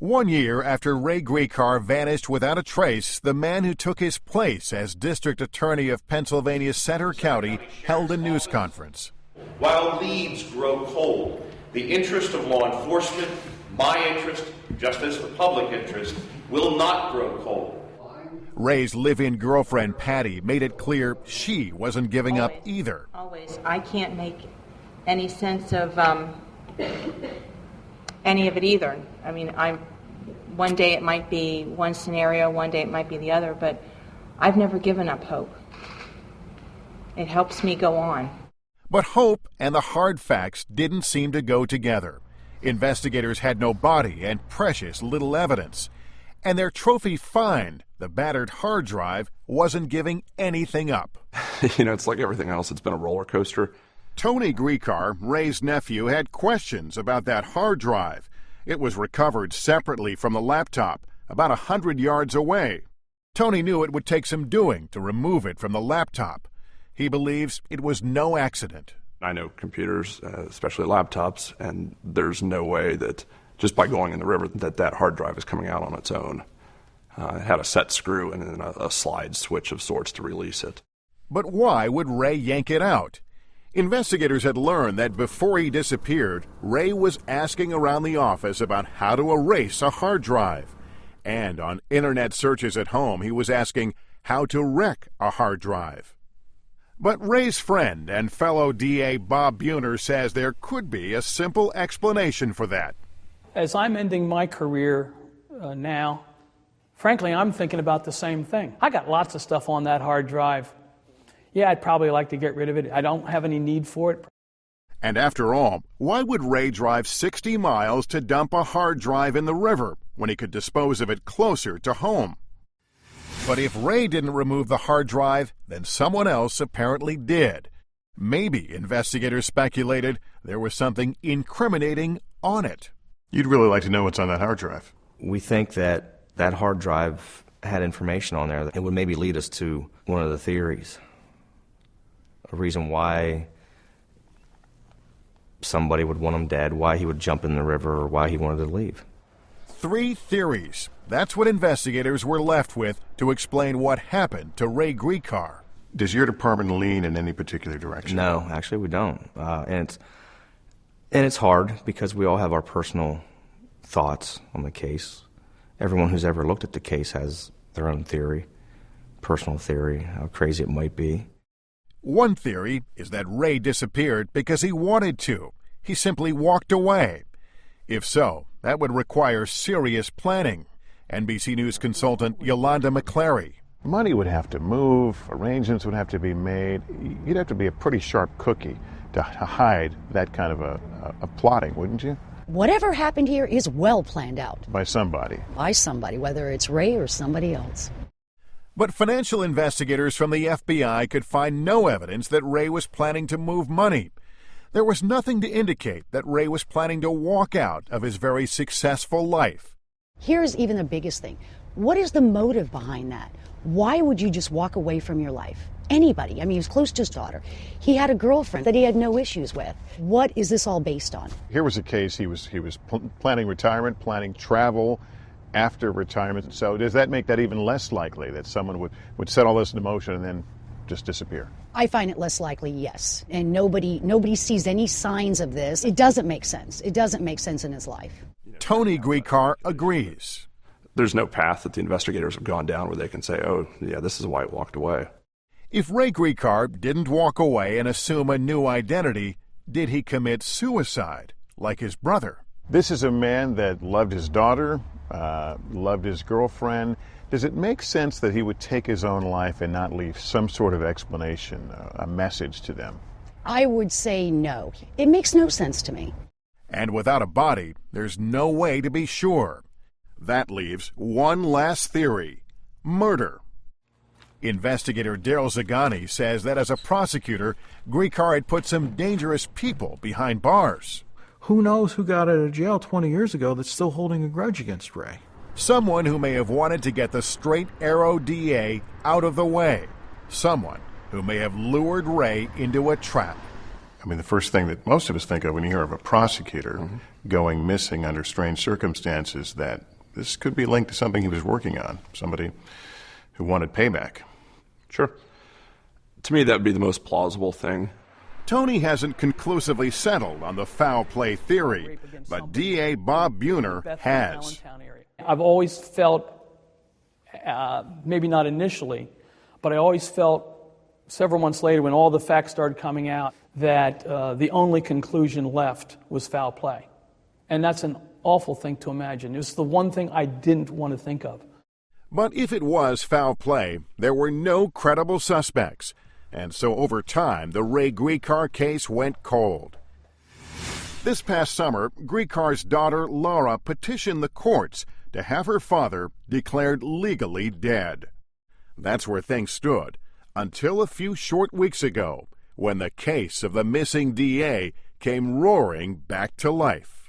1 year after Ray Gricar vanished without a trace, the man who took his place as district attorney of Pennsylvania's Center County held a news conference. While leads grow cold, the interest of law enforcement, my interest, just as the public interest, will not grow cold. Ray's live-in girlfriend, Patty, made it clear she wasn't giving up either. Always. I can't make any sense of any of it either. I mean, one day it might be one scenario, one day it might be the other, but I've never given up hope. It helps me go on. But hope and the hard facts didn't seem to go together. Investigators had no body and precious little evidence. And their trophy find, the battered hard drive, wasn't giving anything up. It's like everything else. It's been a roller coaster. Tony Gricar, Ray's nephew, had questions about that hard drive. It was recovered separately from the laptop, about 100 yards away. Tony knew it would take some doing to remove it from the laptop. He believes it was no accident. I know computers, especially laptops, and there's no way that just by going in the river that hard drive is coming out on its own. It had a set screw and then a slide switch of sorts to release it. But why would Ray yank it out? Investigators had learned that before he disappeared, Ray was asking around the office about how to erase a hard drive. And on internet searches at home, he was asking how to wreck a hard drive. But Ray's friend and fellow DA Bob Buhner says there could be a simple explanation for that. As I'm ending my career now, frankly, I'm thinking about the same thing. I got lots of stuff on that hard drive. Yeah, I'd probably like to get rid of it. I don't have any need for it. And after all, why would Ray drive 60 miles to dump a hard drive in the river when he could dispose of it closer to home? But if Ray didn't remove the hard drive, then someone else apparently did. Maybe, investigators speculated, there was something incriminating on it. You'd really like to know what's on that hard drive. We think that that hard drive had information on there that would maybe lead us to one of the theories. A reason why somebody would want him dead, why he would jump in the river, or why he wanted to leave. 3 theories. That's what investigators were left with to explain what happened to Ray Gricar. Does your department lean in any particular direction? No, actually we don't. And it's hard because we all have our personal thoughts on the case. Everyone who's ever looked at the case has their own theory, personal theory, how crazy it might be. One theory is that Ray disappeared because he wanted to. He simply walked away. If so, that would require serious planning. NBC News consultant Yolanda McClary. Money would have to move, arrangements would have to be made. You'd have to be a pretty sharp cookie to hide that kind of a plotting, wouldn't you? Whatever happened here is well planned out. By somebody. By somebody, whether it's Ray or somebody else. But financial investigators from the FBI could find no evidence that Ray was planning to move money. There was nothing to indicate that Ray was planning to walk out of his very successful life. Here's even the biggest thing. What is the motive behind that? Why would you just walk away from your life? Anybody. I mean, he was close to his daughter. He had a girlfriend that he had no issues with. What is this all based on? Here was a case, he was planning retirement, planning travel after retirement. So does that make that even less likely that someone would set all this into motion and then just disappear? I find it less likely, yes. And nobody sees any signs of this. It doesn't make sense. It doesn't make sense in his life. Tony Gricar agrees. There's no path that the investigators have gone down where they can say, oh, yeah, this is why it walked away. If Ray Gricar didn't walk away and assume a new identity, did he commit suicide like his brother? This is a man that loved his daughter, loved his girlfriend. Does it make sense that he would take his own life and not leave some sort of explanation, a message to them? I would say no. It makes no sense to me. And without a body, there's no way to be sure. That leaves one last theory: murder. Investigator Daryl Zagani says that as a prosecutor, Gricar had put some dangerous people behind bars. Who knows who got out of jail 20 years ago that's still holding a grudge against Ray? Someone who may have wanted to get the straight arrow DA out of the way. Someone who may have lured Ray into a trap. I mean, the first thing that most of us think of when you hear of a prosecutor going missing under strange circumstances, that this could be linked to something he was working on, somebody who wanted payback. Sure. To me, that would be the most plausible thing. Tony hasn't conclusively settled on the foul play theory, but DA Bob Buhner has. I've always felt, maybe not initially, but I always felt several months later when all the facts started coming out that the only conclusion left was foul play. And that's an awful thing to imagine. It's the one thing I didn't want to think of. But if it was foul play, there were no credible suspects. And so over time, the Ray Gricar case went cold. This past summer, Gricar's daughter Laura petitioned the courts to have her father declared legally dead. That's where things stood until a few short weeks ago, when the case of the missing DA came roaring back to life.